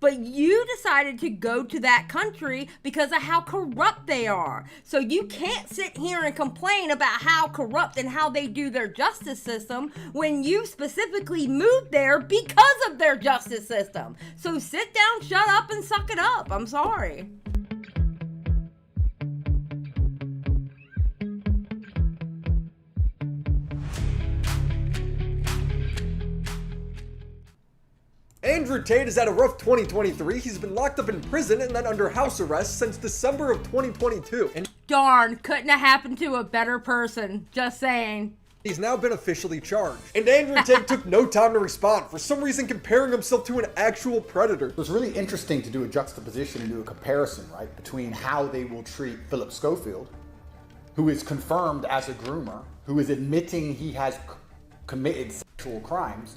but you decided to go to that country because of how corrupt they are. So you can't sit here and complain about how corrupt and how they do their justice system when you specifically moved there because of their justice system. So sit down, shut up, and suck it up. I'm sorry. Andrew Tate has had a rough 2023. He's been locked up in prison and then under house arrest since December of 2022. And darn, couldn't have happened to a better person. Just saying. He's now been officially charged. And Andrew Tate took no time to respond, for some reason comparing himself to an actual predator. It was really interesting to do a juxtaposition and do a comparison, right, between how they will treat Philip Schofield, who is confirmed as a groomer, who is admitting he has committed sexual crimes,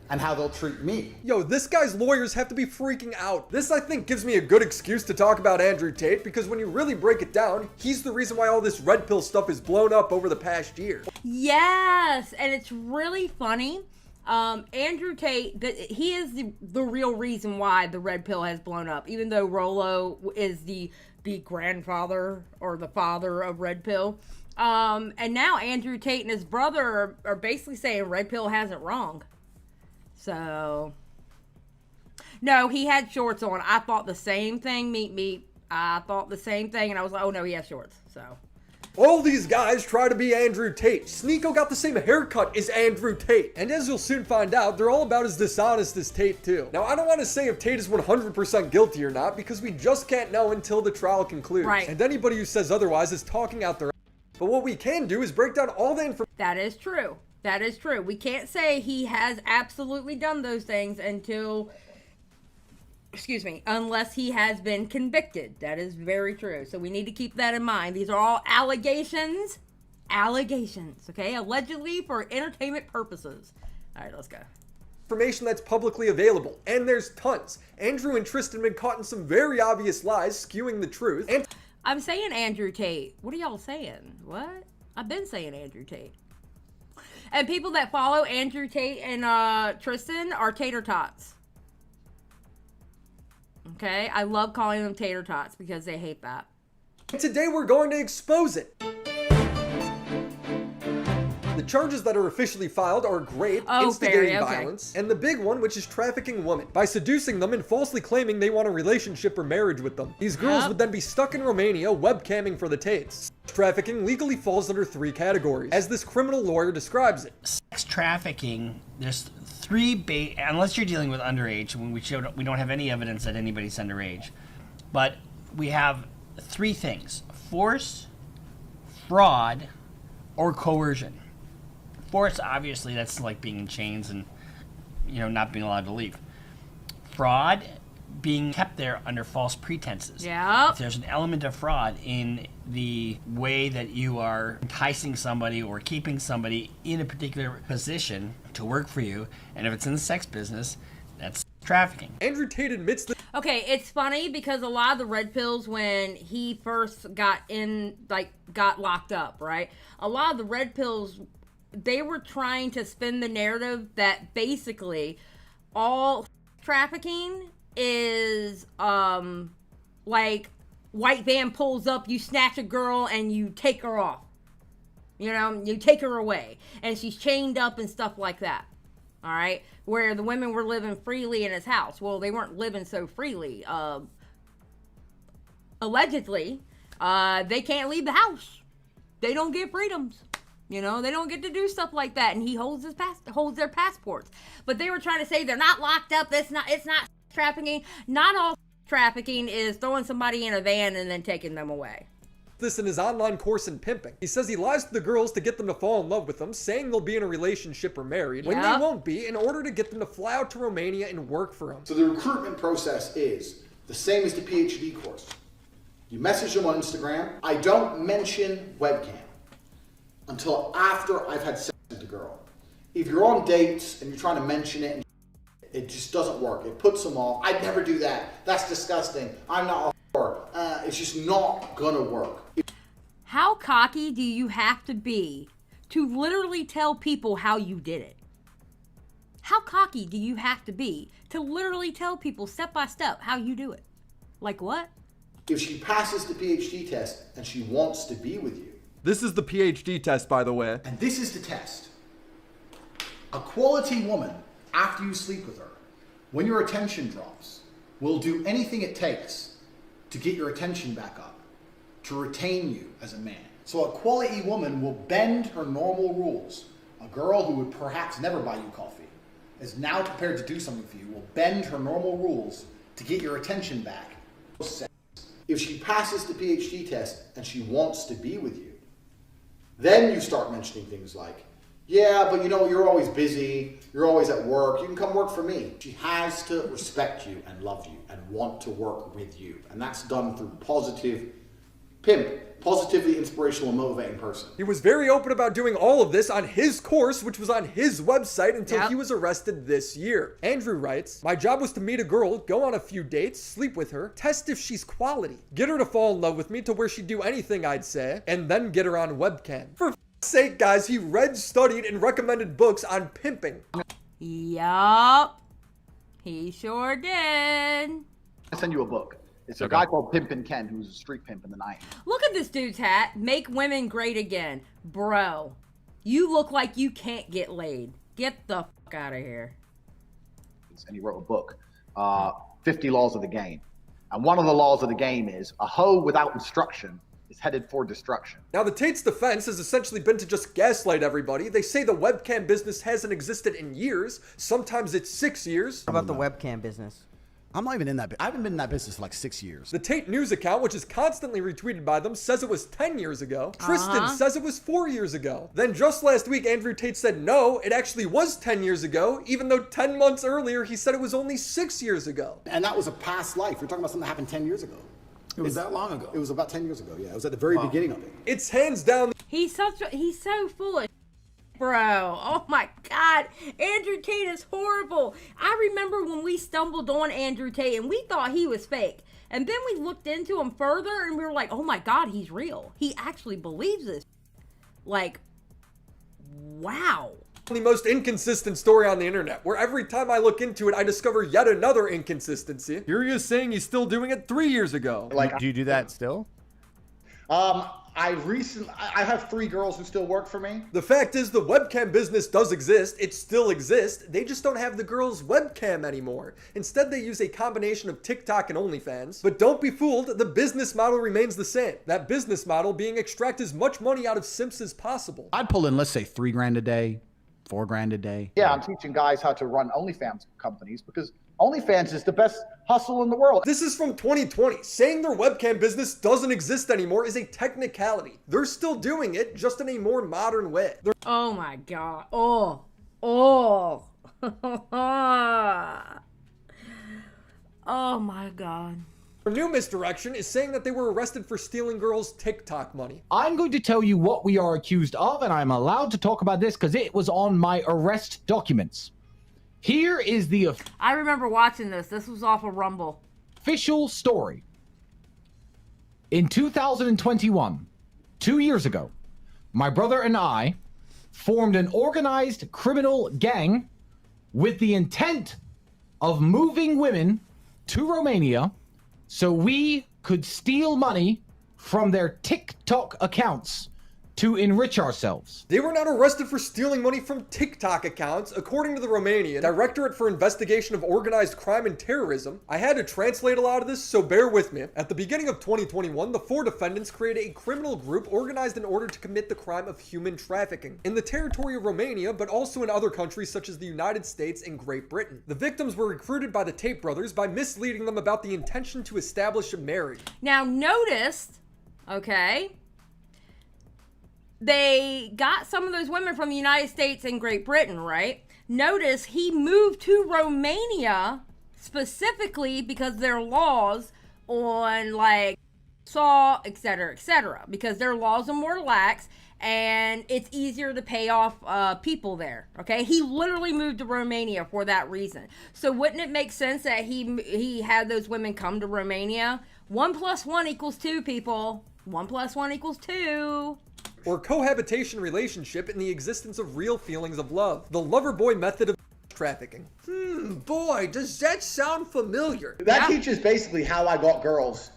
and how they'll treat me. Yo, this guy's lawyers have to be freaking out. This, I think, gives me a good excuse to talk about Andrew Tate, because when you really break it down, he's the reason why all this red pill stuff is blown up over the past year. Yes, and it's really funny. Andrew Tate, he is the real reason why the red pill has blown up, even though Rollo is the grandfather or the father of red pill. And now Andrew Tate and his brother are basically saying red pill has it wrong. So, no, he had shorts on. I thought the same thing, meat. I thought the same thing, and I was like, oh no, he has shorts, so. All these guys try to be Andrew Tate. Sneeko got the same haircut as Andrew Tate. And as you'll soon find out, they're all about as dishonest as Tate too. Now, I don't want to say if Tate is 100% guilty or not, because we just can't know until the trial concludes. Right. And anybody who says otherwise is talking out their ass. But what we can do is break down all the information. That is true. That is true. We can't say he has absolutely done those things unless he has been convicted. That is very true. So we need to keep that in mind. These are all allegations. Allegations, okay? Allegedly for entertainment purposes. All right, let's go. Information that's publicly available, and there's tons. Andrew and Tristan have been caught in some very obvious lies, skewing the truth. And I'm saying Andrew Tate. What are y'all saying? What? I've been saying Andrew Tate. And people that follow Andrew Tate and Tristan are tater tots. Okay? I love calling them tater tots because they hate that. Today we're going to expose it. The charges that are officially filed are rape, instigating violence, and the big one, which is trafficking women, by seducing them and falsely claiming they want a relationship or marriage with them. These girls would then be stuck in Romania webcamming for the Tates. Trafficking legally falls under 3 categories, as this criminal lawyer describes it. Sex trafficking, there's 3 unless you're dealing with underage, when we don't have any evidence that anybody's underage, but we have 3 things: force, fraud, or coercion. Force, obviously, that's like being in chains and, not being allowed to leave. Fraud, being kept there under false pretenses. Yeah. If there's an element of fraud in the way that you are enticing somebody or keeping somebody in a particular position to work for you, and if it's in the sex business, that's trafficking. Andrew Tate admits that. Okay, it's funny because a lot of the red pills, when he first got locked up, right? A lot of the red pills, they were trying to spin the narrative that basically all trafficking is like white van pulls up, you snatch a girl and you take her off. You take her away and she's chained up and stuff like that. All right, where the women were living freely in his house. Well, they weren't living so freely. Allegedly, they can't leave the house. They don't get freedoms. They don't get to do stuff like that, and he holds their passports. But they were trying to say they're not locked up. It's not trafficking. Not all trafficking is throwing somebody in a van and then taking them away. This in his online course in pimping. He says he lies to the girls to get them to fall in love with him, saying they'll be in a relationship or married, when they won't be, in order to get them to fly out to Romania and work for him. So the recruitment process is the same as the PhD course. You message them on Instagram. I don't mention webcam until after I've had sex with the girl. If you're on dates and you're trying to mention it, it just doesn't work. It puts them off. I'd never do that. That's disgusting. I'm not a whore. It's just not gonna work. How cocky do you have to be to literally tell people how you did it? How cocky do you have to be to literally tell people step by step how you do it? Like what? If she passes the PhD test and she wants to be with you. This is the PhD test, by the way. And this is the test. A quality woman, after you sleep with her, when your attention drops, will do anything it takes to get your attention back up, to retain you as a man. So a quality woman will bend her normal rules. A girl who would perhaps never buy you coffee is now prepared to do something for you, will bend her normal rules to get your attention back. If she passes the PhD test and she wants to be with you, then you start mentioning things like, yeah, but you know, you're always busy, you're always at work, you can come work for me. She has to respect you and love you and want to work with you. And that's done through positively inspirational and motivating person. He was very open about doing all of this on his course, which was on his website until he was arrested this year. Andrew writes, my job was to meet a girl, go on a few dates, sleep with her, test if she's quality, get her to fall in love with me to where she'd do anything I'd say, and then get her on webcam. For sake, guys, he read, studied, and recommended books on pimping. Yup. He sure did. I'll send you a book. It's a guy called Pimpin' Ken, who's a street pimp in the 90s. Look at this dude's hat. Make women great again. Bro, you look like you can't get laid. Get the fuck out of here. And he wrote a book, 50 Laws of the Game. And one of the laws of the game is a hoe without instruction is headed for destruction. Now, the Tate's defense has essentially been to just gaslight everybody. They say the webcam business hasn't existed in years. Sometimes it's 6 years. What about the webcam business? I'm not even in that. I haven't been in that business for like 6 years. The Tate News account, which is constantly retweeted by them, says it was 10 years ago. Tristan says it was 4 years ago. Then just last week, Andrew Tate said no, it actually was 10 years ago, even though 10 months earlier, he said it was only 6 years ago. And that was a past life. We're talking about something that happened 10 years ago. It was that long ago. It was about 10 years ago, yeah. It was at the very beginning of it. It's hands down. He's so full of bro. Oh my God. Andrew Tate is horrible. I remember when we stumbled on Andrew Tate and we thought he was fake. And then we looked into him further and we were like, oh my God, he's real. He actually believes this. Like, wow. The most inconsistent story on the internet, where every time I look into it, I discover yet another inconsistency. Here he is saying he's still doing it 3 years ago. Like, do you do that still? I have 3 girls who still work for me. The fact is, the webcam business does exist. It still exists. They just don't have the girls' webcam anymore. Instead, they use a combination of TikTok and OnlyFans. But don't be fooled, the business model remains the same. That business model being extract as much money out of simps as possible. I'd pull in, let's say, $3 grand a day, $4 grand a day. Yeah, I'm teaching guys how to run OnlyFans companies because OnlyFans is the best hustle in the world. This is from 2020. Saying their webcam business doesn't exist anymore is a technicality. They're still doing it, just in a more modern way. Oh my God. Oh. Oh my God. Their new misdirection is saying that they were arrested for stealing girls' TikTok money. I'm going to tell you what we are accused of, and I'm allowed to talk about this because it was on my arrest documents. Here is the I remember watching this. This was off of Rumble. Official story. In 2021, 2 years ago, my brother and I formed an organized criminal gang with the intent of moving women to Romania so we could steal money from their TikTok accounts to enrich ourselves. They were not arrested for stealing money from TikTok accounts. According to the Romanian Directorate for Investigation of Organized Crime and Terrorism, I had to translate a lot of this, so bear with me. At the beginning of 2021, the 4 defendants created a criminal group organized in order to commit the crime of human trafficking in the territory of Romania, but also in other countries such as the United States and Great Britain. The victims were recruited by the Tate brothers by misleading them about the intention to establish a marriage. Now notice, okay, they got some of those women from the United States and Great Britain, right? Notice he moved to Romania specifically because their laws on like assault, etc., because their laws are more lax and it's easier to pay off people there, okay? He literally moved to Romania for that reason. So wouldn't it make sense that he had those women come to Romania? 1 + 1 = 2, people. 1 + 1 = 2. Or cohabitation relationship in the existence of real feelings of love. The lover boy method of trafficking. Boy, does that sound familiar. That teaches basically how I got girls,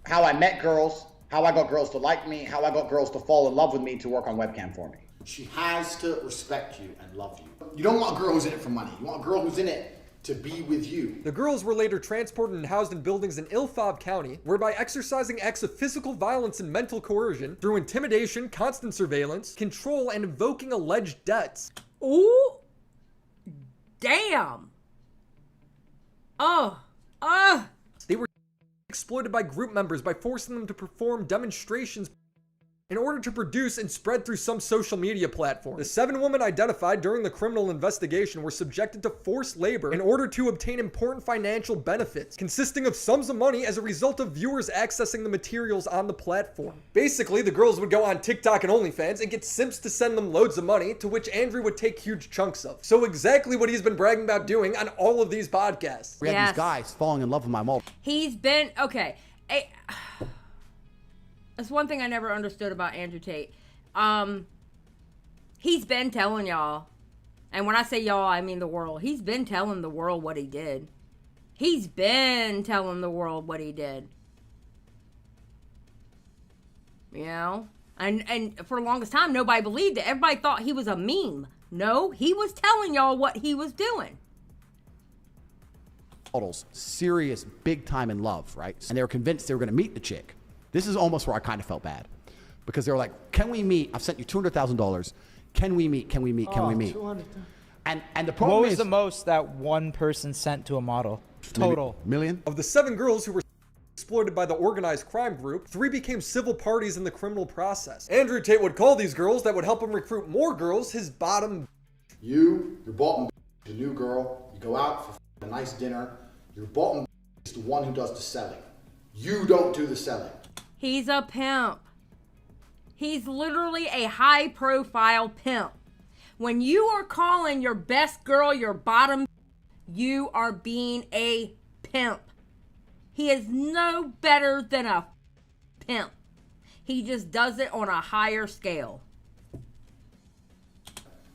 how I met girls, how I got girls to like me, how I got girls to fall in love with me to work on webcam for me. She has to respect you and love you. You don't want a girl who's in it for money. You want a girl who's in it to be with you. The girls were later transported and housed in buildings in Ilfov County, where by exercising acts of physical violence and mental coercion, through intimidation, constant surveillance, control, and invoking alleged debts. Ooh. Damn. They were exploited by group members by forcing them to perform demonstrations in order to produce and spread through some social media platform. The 7 women identified during the criminal investigation were subjected to forced labor in order to obtain important financial benefits, consisting of sums of money as a result of viewers accessing the materials on the platform. Basically, the girls would go on TikTok and OnlyFans and get simps to send them loads of money, to which Andrew would take huge chunks of. So exactly what he's been bragging about doing on all of these podcasts. We have these guys falling in love with my model. He's been, okay. That's one thing I never understood about Andrew Tate. He's been telling y'all, and when I say y'all, I mean the world. He's been telling the world what he did. He's been telling the world what he did. You know? And for the longest time, nobody believed it. Everybody thought he was a meme. No, he was telling y'all what he was doing. Models, serious, big time in love, right? And they were convinced they were going to meet the chick. This is almost where I kind of felt bad, because they were like, "Can we meet? I've sent you $200,000. Can we meet? Can we meet? Can we meet?" And the problem what was the most that one person sent to a model total? Million. Of the 7 girls who were exploited by the organized crime group, 3 became civil parties in the criminal process. Andrew Tate would call these girls that would help him recruit more girls his bottom. You're bottom the new girl. You go out for a nice dinner. Your bottom is the one who does the selling. You don't do the selling. He's a pimp. He's literally a high-profile pimp. When you are calling your best girl your bottom, you are being a pimp. He is no better than a pimp. He just does it on a higher scale.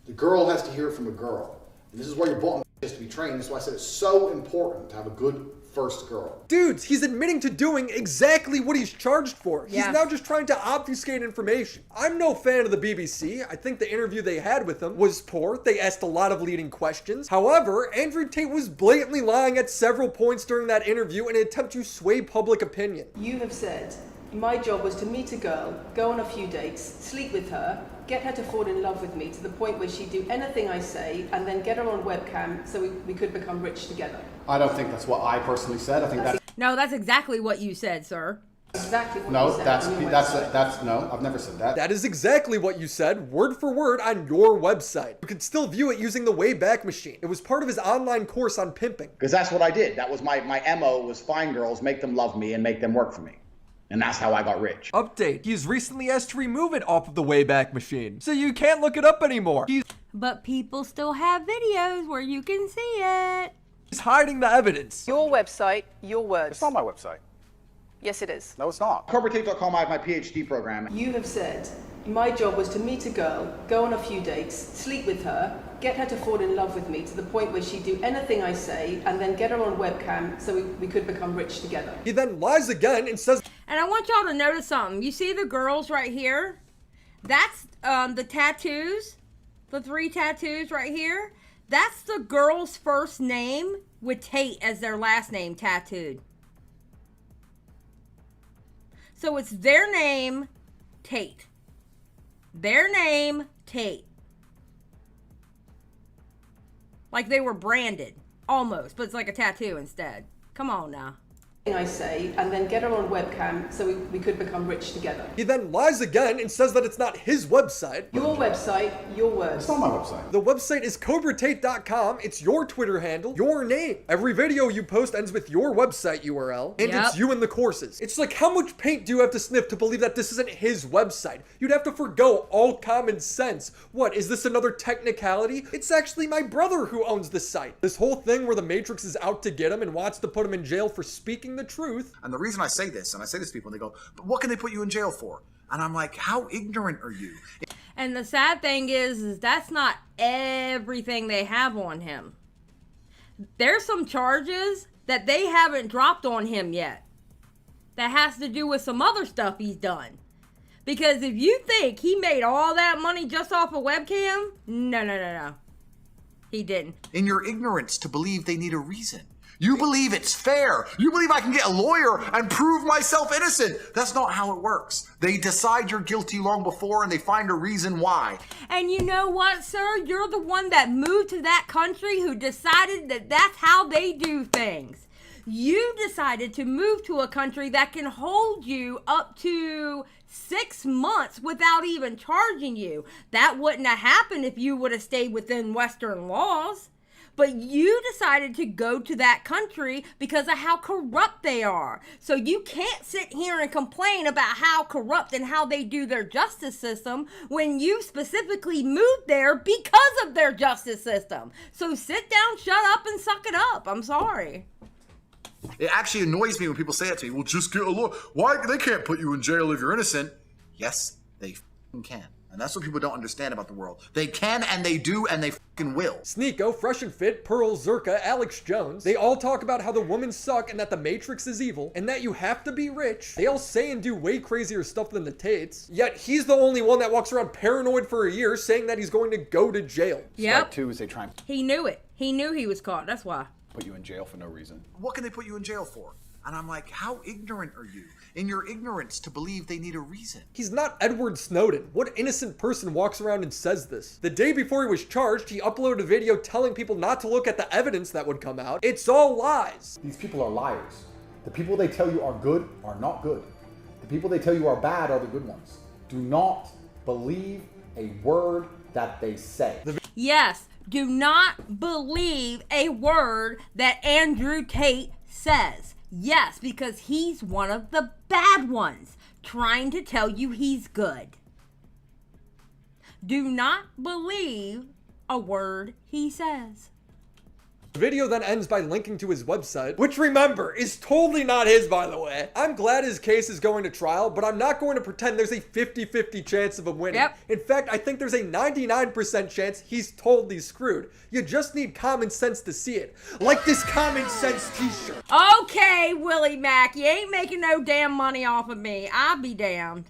The girl has to hear it from a girl. And this is why your bottom has to be trained. That's why I said it's so important to have a good first girl. Dudes, he's admitting to doing exactly what he's charged for. Yeah. He's now just trying to obfuscate information. I'm no fan of the BBC. I think the interview they had with him was poor. They asked a lot of leading questions. However, Andrew Tate was blatantly lying at several points during that interview in an attempt to sway public opinion. You have said, my job was to meet a girl, go on a few dates, sleep with her, get her to fall in love with me to the point where she'd do anything I say, and then get her on webcam so we could become rich together. I don't think that's what I personally said. I think that's No, that's exactly what you said, sir. Exactly what no, you said on your website. that's no. I've never said that. That is exactly what you said, word for word, on your website. You can still view it using the Wayback Machine. It was part of his online course on pimping. Because that's what I did. That was my MO, was find girls, make them love me, and make them work for me. And that's how I got rich. Update. He's recently asked to remove it off of the Wayback Machine, so you can't look it up anymore. But people still have videos where you can see it. He's hiding the evidence. Your website, your words. It's not my website. Yes, it is. No, it's not. CobraTape.com, I have my PhD program. You have said, my job was to meet a girl, go on a few dates, sleep with her, get her to fall in love with me to the point where she'd do anything I say, and then get her on webcam so we could become rich together. He then lies again and says, And I want y'all to notice something. You see the girls right here? That's the tattoos. The 3 tattoos right here. That's the girl's first name with Tate as their last name tattooed. So it's their name, Tate. Their name, Tate. Like they were branded. Almost. But it's like a tattoo instead. Come on now. I say, and then get her on webcam so we could become rich together. he then lies again and says that it's not his website. Your website, your words. It's not my website. The website is CobraTate.com. It's your Twitter handle, your name. Every video you post ends with your website URL, and Yep. it's you in the courses. It's like, how much paint do you have to sniff to believe that this isn't his website? You'd have to forgo all common sense. What, is this another technicality? It's actually my brother who owns the site. This whole thing where the Matrix is out to get him and wants to put him in jail for speaking the truth. And the reason I say this, and I say this to people, and they go, but what can they put you in jail for? And I'm like, how ignorant are you? And the sad thing is that's not everything they have on him. There's some charges that they haven't dropped on him yet. That has to do with some other stuff he's done. Because if you think he made all that money just off a webcam, no. He didn't. In your ignorance to believe they need a reason. You believe it's fair. You believe I can get a lawyer and prove myself innocent. That's not how it works. They decide you're guilty long before and they find a reason why. And you know what, sir? You're the one that moved to that country who decided that that's how they do things. You decided to move to a country that can hold you up to 6 months without even charging you. That wouldn't have happened if you would have stayed within Western laws. But you decided to go to that country because of how corrupt they are. So you can't sit here and complain about how corrupt and how they do their justice system when you specifically moved there because of their justice system. So sit down, shut up, and suck it up. I'm sorry. It actually annoys me when people say that to me. Well, just get a lawyer. Why? They can't put you in jail if you're innocent. Yes, they can. And that's what people don't understand about the world. They can, and they do, and they will. Sneeko, Fresh and Fit, Pearl, Zerka, Alex Jones, they all talk about how the women suck and that the Matrix is evil and that you have to be rich. They all say and do way crazier stuff than the Tates. Yet he's the only one that walks around paranoid for a year saying that he's going to go to jail. Yep. Step 2 is they try and He knew it. He knew he was caught. That's why. put you in jail for no reason. What can they put you in jail for? And I'm like, how ignorant are you? In your ignorance to believe they need a reason. He's not Edward Snowden. What innocent person walks around and says this? The day before he was charged, he uploaded a video telling people not to look at the evidence that would come out. It's all lies. These people are liars. The people they tell you are good are not good. The people they tell you are bad are the good ones. Do not believe a word that they say. Yes, do not believe a word that Andrew Tate says. Yes, because he's one of the bad ones, trying to tell you he's good. Do not believe a word he says. The video then ends by linking to his website, which remember, is totally not his, by the way. I'm glad his case is going to trial, but I'm not going to pretend there's a 50-50 chance of him winning. Yep. In fact, I think there's a 99% chance he's totally screwed. You just need common sense to see it. Like this common sense t-shirt. Okay, Willy Mac, you ain't making no damn money off of me. I'll be damned.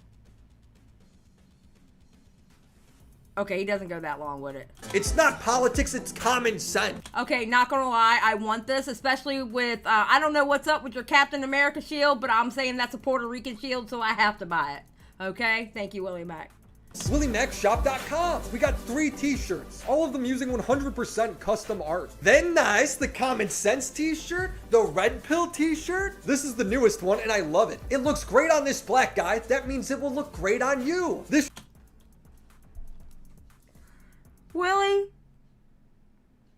Okay, he doesn't go that long with it. It's not politics, it's common sense. Okay, not gonna lie, I want this, especially with, I don't know what's up with your Captain America shield, but I'm saying that's a Puerto Rican shield, so I have to buy it. Okay? Thank you, Willy Mac. WillyMacShop.com. We got 3 t-shirts, all of them using 100% custom art. Then nice, the Common Sense t-shirt, the Red Pill t-shirt. This is the newest one and I love it. It looks great on this black guy, that means it will look great on you. This Willy,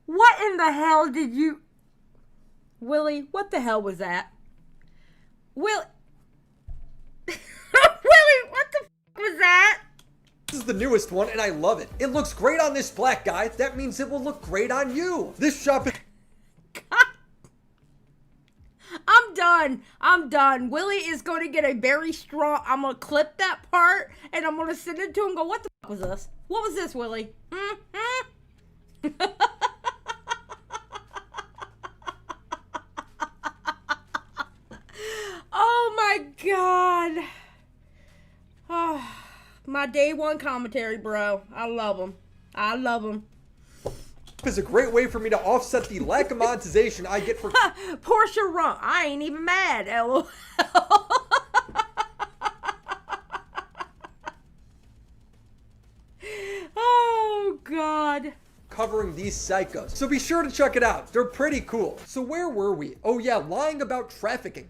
what in the hell did you... Willy, what the hell was that? Willy, what the was that? is the newest one and I love it. It looks great on this black guy, that means it will look great on you. This shop is... I'm done. Willy is going to get a very strong... I'm going to clip that part and I'm going to send it to him and go, what the was this? What was this, Willy? Oh my God. Oh, my day one commentary, bro. I love him. I love him. Is a great way for me to offset the lack of monetization I get for Portia Rump. I ain't even mad. LOL. Oh God. Covering these psychos. So be sure to check it out. They're pretty cool. So where were we? Oh yeah, lying about trafficking.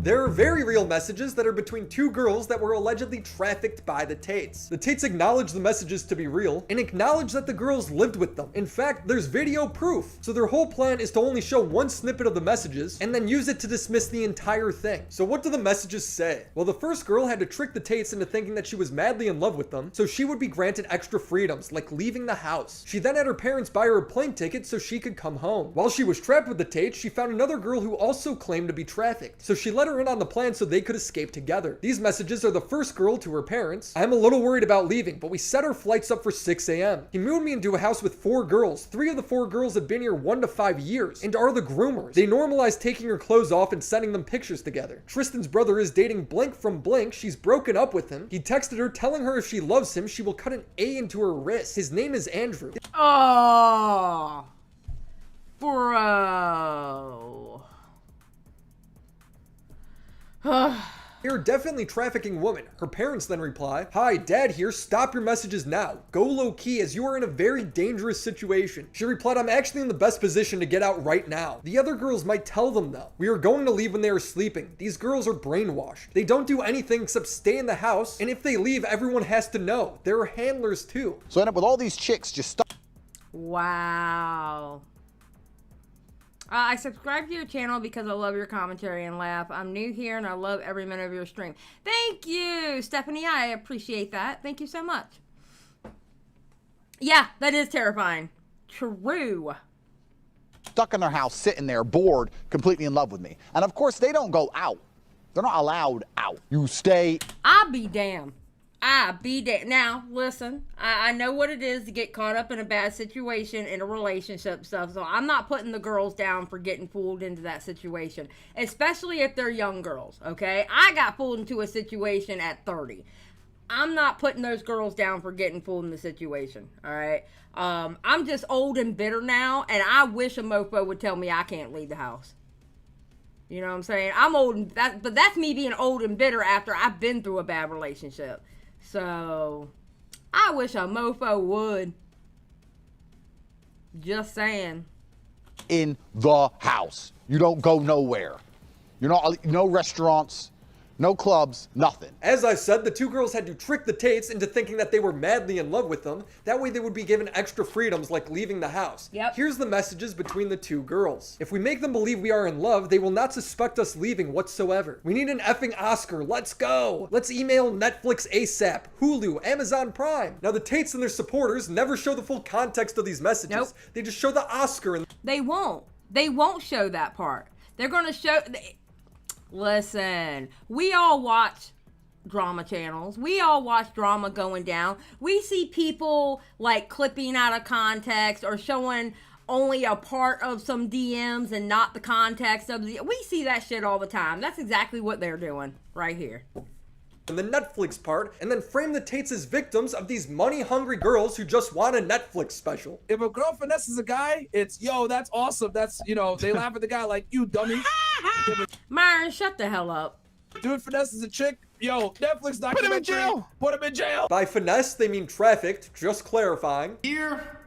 There are very real messages that are between 2 girls that were allegedly trafficked by the Tates. The Tates acknowledge the messages to be real and acknowledge that the girls lived with them. In fact, there's video proof. So their whole plan is to only show one snippet of the messages and then use it to dismiss the entire thing. So what do the messages say? Well, the first girl had to trick the Tates into thinking that she was madly in love with them, so she would be granted extra freedoms, like leaving the house. She then had her parents buy her a plane ticket so she could come home. While she was trapped with the Tates, she found another girl who also claimed to be trafficked. So she let her her in on the plan so they could escape together. These messages are the first girl to her parents. I'm a little worried about leaving, but we set our flights up for 6 a.m. He moved me into a house with 4 girls. 3 of the 4 girls have been here 1 to 5 years and are the groomers. They normalize taking her clothes off and sending them pictures together. Tristan's brother is dating blank from blank. She's broken up with him. He texted her telling her if she loves him, she will cut an A into her wrist. His name is Andrew. Oh, bro. You're definitely trafficking women. Her parents then reply, "Hi, Dad here. Stop your messages now. Go low key as you are in a very dangerous situation." She replied, "I'm actually in the best position to get out right now." The other girls might tell them though, "We are going to leave when they are sleeping." These girls are brainwashed. They don't do anything except stay in the house, and if they leave, everyone has to know. There are handlers too. So I end up with all these chicks just stuck. Wow. I subscribe to your channel because I love your commentary and laugh. I'm new here and I love every minute of your stream. Thank you, Stephanie. I appreciate that. Thank you so much. Yeah, that is terrifying. True. Stuck in their house, sitting there, bored, completely in love with me. And of course, they don't go out. They're not allowed out. You stay. I'll be damned. Now, listen, I know what it is to get caught up in a bad situation in a relationship stuff, so I'm not putting the girls down for getting fooled into that situation, especially if they're young girls, okay? I got fooled into a situation at 30. I'm not putting those girls down for getting fooled in the situation, all right? I'm just old and bitter now, and I wish a mofo would tell me I can't leave the house. You know what I'm saying? I'm old, but that's me being old and bitter after I've been through a bad relationship. So, I wish a mofo would. Just saying. In the house. You don't go nowhere. You're not, no restaurants, no clubs, nothing. As I said, the 2 girls had to trick the Tates into thinking that they were madly in love with them. That way they would be given extra freedoms like leaving the house. Yep. Here's the messages between the 2 girls. If we make them believe we are in love, they will not suspect us leaving whatsoever. We need an effing Oscar. Let's go. Let's email Netflix ASAP, Hulu, Amazon Prime. Now the Tates and their supporters never show the full context of these messages. Nope. They just show the Oscar. And They won't. They won't show that part. They're going to show... Listen, we all watch drama channels. We all watch drama going down. We see people like clipping out of context or showing only a part of some DMs and not the context of the... We see that shit all the time. That's exactly what they're doing right here. the Netflix part, and then frame the Tates as victims of these money-hungry girls who just want a Netflix special. If a girl finesses a guy, it's, yo, that's awesome. That's, you know, they laugh at the guy like, you dummy. Myron, shut the hell up. Dude finesses a chick, yo, Netflix documentary. Put him in jail. Put him in jail. By finesse, they mean trafficked, just clarifying. Here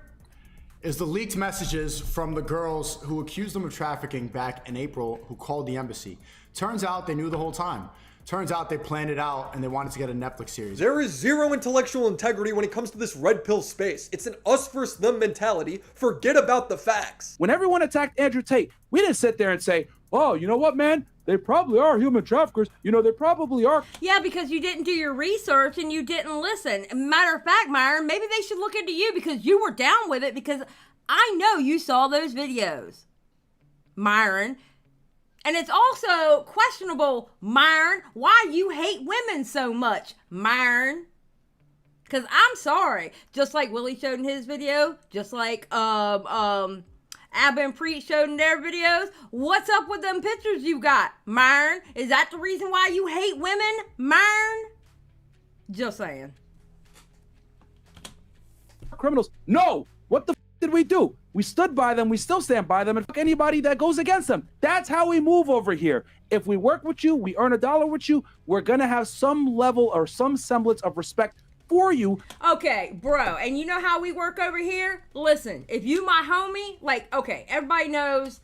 is the leaked messages from the girls who accused them of trafficking back in April, who called the embassy. Turns out they knew the whole time. Turns out they planned it out and they wanted to get a Netflix series. There is zero intellectual integrity when it comes to this red pill space. It's an us versus them mentality. Forget about the facts. When everyone attacked Andrew Tate, we didn't sit there and say, oh, you know what, man? They probably are human traffickers. You know, they probably are. Yeah, because you didn't do your research and you didn't listen. Matter of fact, Myron, maybe they should look into you because you were down with it, because I know you saw those videos, Myron. And it's also questionable, Myron, why you hate women so much, Myron. Because I'm sorry, just like Willy showed in his video, just like Abba and Preet showed in their videos, what's up with them pictures you got, Myron? Is that the reason why you hate women, Myron? Just saying. Criminals. No! What the f did we do? We stood by them, we still stand by them, and fuck anybody that goes against them. That's how we move over here. If we work with you, we earn $1 with you, we're gonna have some level or some semblance of respect for you. Okay, bro, and you know how we work over here? Listen, if you my homie, like, okay, everybody knows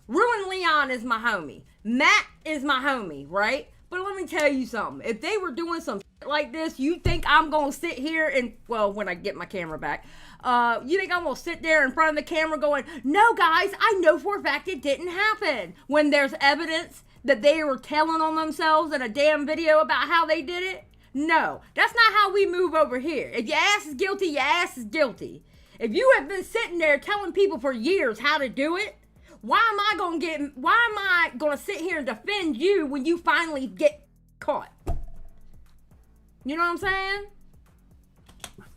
Ruin Leon is my homie. Matt is my homie, right? But let me tell you something. If they were doing some shit like this, you think I'm gonna sit here and, well, when I get my camera back, you think I'm gonna sit there in front of the camera going, no guys, I know for a fact it didn't happen, when there's evidence that they were telling on themselves in a damn video about how they did it? No, that's not how we move over here. If your ass is guilty, your ass is guilty. If you have been sitting there telling people for years how to do it, why am I gonna sit here and defend you when you finally get caught? You know what I'm saying?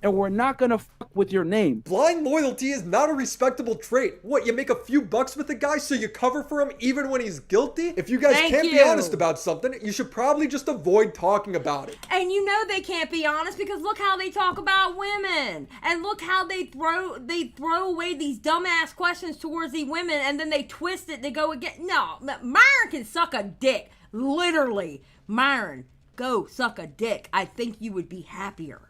And we're not gonna fuck with your name. Blind loyalty is not a respectable trait. What, you make a few bucks with the guy so you cover for him even when he's guilty? If you guys can't be honest about something, you should probably just avoid talking about it. And you know they can't be honest because look how they talk about women. And look how they throw away these dumbass questions towards the women and then they twist it to go again. No, Myron can suck a dick. Literally. Myron, go suck a dick. I think you would be happier.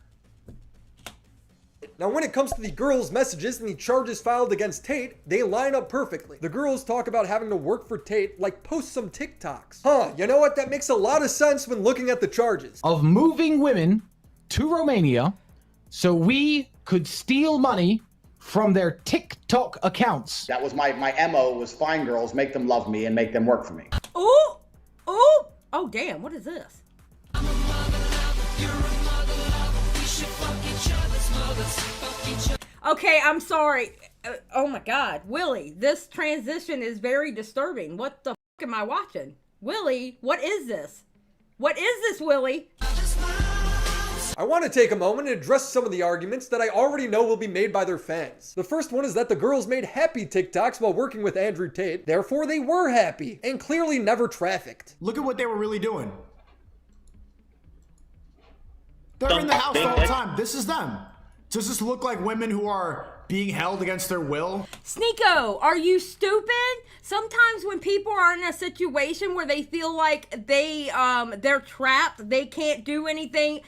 Now, when it comes to the girls' messages and the charges filed against Tate, they line up perfectly. The girls talk about having to work for Tate, like post some TikToks. Huh, you know what? That makes a lot of sense when looking at the charges. Of moving women to Romania so we could steal money from their TikTok accounts. That was my MO, was find girls, make them love me, and make them work for me. Ooh! Ooh! Oh, damn, what is this? Okay, I'm sorry. Oh my God, Willy, this transition is very disturbing. What the fuck am I watching? Willy, what is this? What is this, Willy? I want to take a moment and address some of the arguments that I already know will be made by their fans. The first one is that the girls made happy TikToks while working with Andrew Tate, therefore they were happy, and clearly never trafficked. Look at what they were really doing. They're in the house all the time. This is them. Does this look like women who are being held against their will? Sneeko, are you stupid? Sometimes when people are in a situation where they feel like they're trapped, they can't do anything,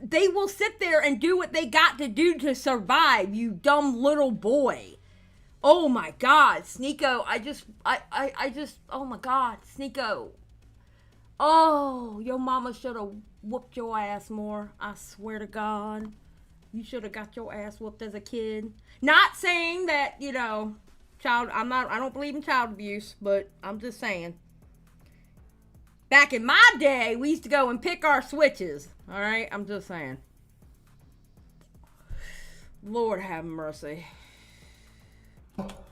they will sit there and do what they got to do to survive, you dumb little boy. Oh my God, Sneeko, I just, oh my God, Sneeko. Oh, your mama should have whooped your ass more, I swear to God. You should have got your ass whooped as a kid. Not saying that, you know, I don't believe in child abuse, but I'm just saying. Back in my day, we used to go and pick our switches. All right? I'm just saying. Lord have mercy.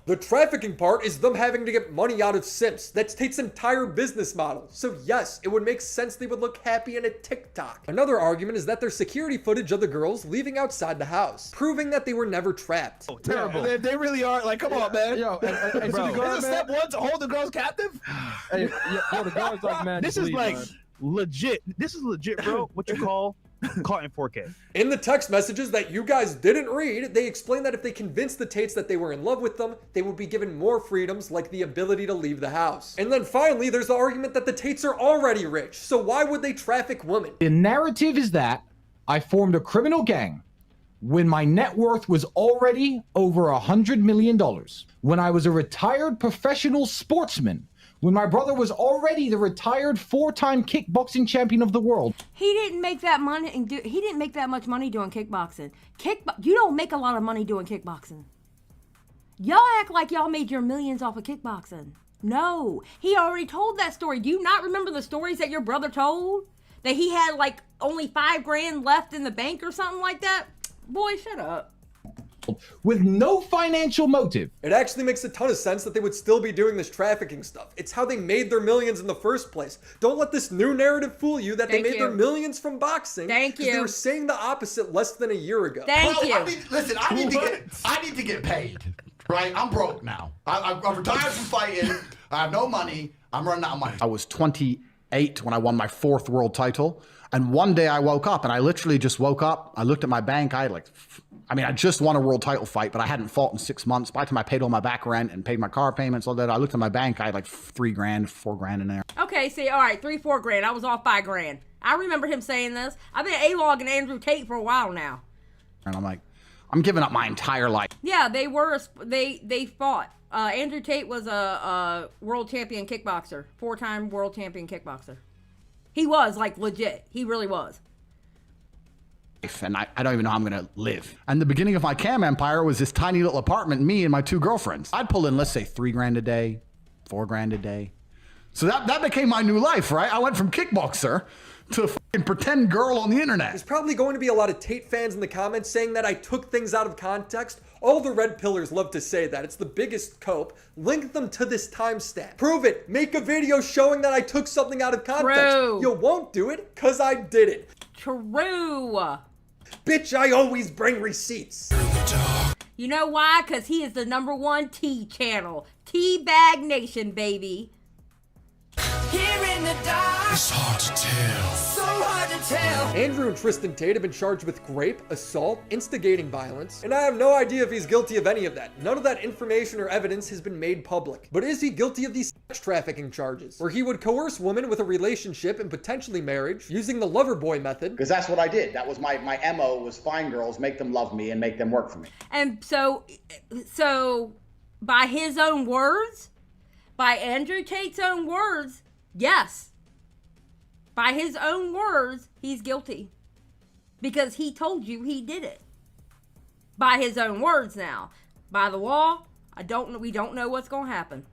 The trafficking part is them having to get money out of simps. That's Tate's entire business model. So yes, it would make sense they would look happy in a TikTok. Another argument is that there's security footage of the girls leaving outside the house, proving that they were never trapped. Oh, terrible. They really are. Like, come on, man. Yo, Isn't step one to hold the girls captive? Hey, yo, the girls like, man. This is like legit. This is legit, bro. What you call caught in 4K. In the text messages that you guys didn't read, they explained that if they convinced the Tates that they were in love with them, they would be given more freedoms like the ability to leave the house. And then finally, there's the argument that the Tates are already rich, so why would they traffic women? The narrative is that I formed a criminal gang when my net worth was already over $100 million, when I was a retired professional sportsman, when my brother was already the retired 4-time kickboxing champion of the world. He didn't make that money he didn't make that much money doing kickboxing. You don't make a lot of money doing kickboxing. Y'all act like y'all made your millions off of kickboxing. No, he already told that story. Do you not remember the stories that your brother told? That he had like only $5,000 left in the bank or something like that? Boy, shut up. With no financial motive. It actually makes a ton of sense that they would still be doing this trafficking stuff. It's how they made their millions in the first place. Don't let this new narrative fool you that they made their millions from boxing. Thank you. They were saying the opposite less than a year ago. Thank you. I need to get paid. Right? I'm broke now. I'm retired from fighting. I have no money. I'm running out of money. I was 28 when I won my 4th world title. And one day I woke up and I literally just woke up. I looked at my bank. I just won a world title fight, but I hadn't fought in 6 months. By the time I paid all my back rent and paid my car payments, all that, I looked at my bank. I had like $3,000, $4,000 in there. Okay, see, all right, $3-4 I was off $5,000. I remember him saying this. I've been A-logging Andrew Tate for a while now. And I'm like, I'm giving up my entire life. Yeah, they fought. Andrew Tate was a world champion kickboxer, 4-time world champion kickboxer. He was, like, legit. He really was. And I don't even know how I'm going to live. And the beginning of my cam empire was this tiny little apartment, me and my 2 girlfriends. I'd pull in, let's say, $3,000 a day, $4,000 a day. So that became my new life, right? I went from kickboxer to a fucking pretend girl on the internet. There's probably going to be a lot of Tate fans in the comments saying that I took things out of context. All the red pillars love to say that. It's the biggest cope. Link them to this timestamp. Prove it. Make a video showing that I took something out of context. True. You won't do it because I did it. True. Bitch, I always bring receipts. You know why? Because he is the #1 tea channel. TeaBag Nation, baby. Here in the dark, it's hard to tell. So hard to tell. Andrew and Tristan Tate have been charged with rape, assault, instigating violence, and I have no idea if he's guilty of any of that. None of that information or evidence has been made public. But is he guilty of these sex trafficking charges, where he would coerce women with a relationship and potentially marriage using the lover boy method? Because that's what I did. That was my MO, was find girls, make them love me, and make them work for me. And so by his own words, by Andrew Tate's own words, yes. By his own words, he's guilty. Because he told you he did it. By his own words now. By the law, we don't know what's going to happen.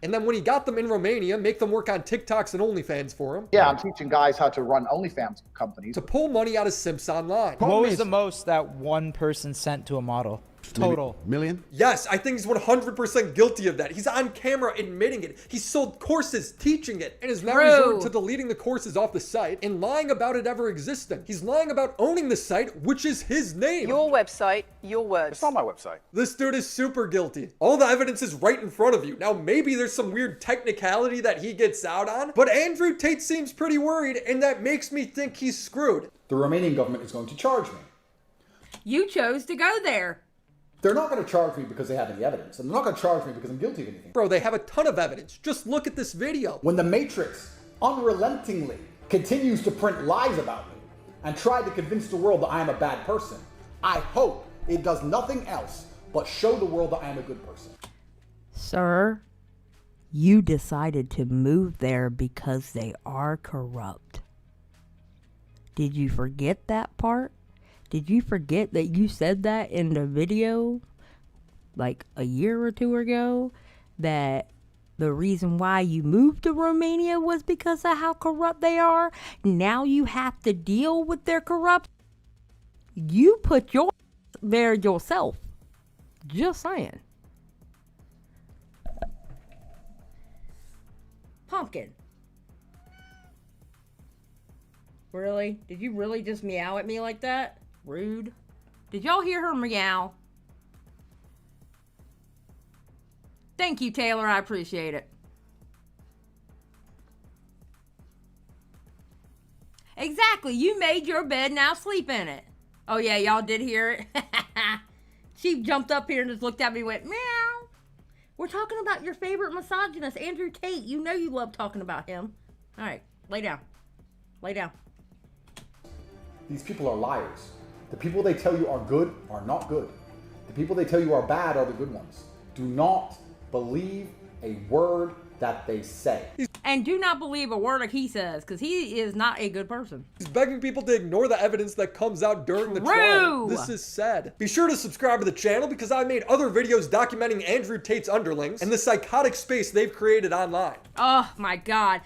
And then when he got them in Romania, make them work on TikToks and OnlyFans for him. Yeah, I'm teaching guys how to run OnlyFans companies. To pull money out of simps online. What was the most that one person sent to a model? Total. Million? Yes, I think he's 100% guilty of that. He's on camera admitting it. He sold courses teaching it and is now resorted to deleting the courses off the site and lying about it ever existing. He's lying about owning the site, which is his name. Your website, your words. It's not my website. This dude is super guilty. All the evidence is right in front of you. Now, maybe there's some weird technicality that he gets out on, but Andrew Tate seems pretty worried, and that makes me think he's screwed. The Romanian government is going to charge me. You chose to go there. They're not going to charge me because they have any evidence, and they're not going to charge me because I'm guilty of anything. Bro, they have a ton of evidence. Just look at this video. When the Matrix unrelentingly continues to print lies about me and try to convince the world that I am a bad person, I hope it does nothing else but show the world that I am a good person. Sir, you decided to move there because they are corrupt. Did you forget that part? Did you forget that you said that in the video like a year or two ago? That the reason why you moved to Romania was because of how corrupt they are? Now you have to deal with their corrupt. You put your there yourself. Just saying. Pumpkin. Really? Did you really just meow at me like that? Rude. Did y'all hear her meow? Thank you, Taylor. I appreciate it. Exactly. You made your bed, now sleep in it. Oh, yeah, y'all did hear it. She jumped up here and just looked at me and went, meow. We're talking about your favorite misogynist, Andrew Tate. You know you love talking about him. All right, lay down. Lay down. These people are liars. The people they tell you are good are not good. The people they tell you are bad are the good ones. Do not believe a word that they say. And do not believe a word that he says, because he is not a good person. He's begging people to ignore the evidence that comes out during the trial. This is sad. Be sure to subscribe to the channel because I made other videos documenting Andrew Tate's underlings and the psychotic space they've created online. Oh my God.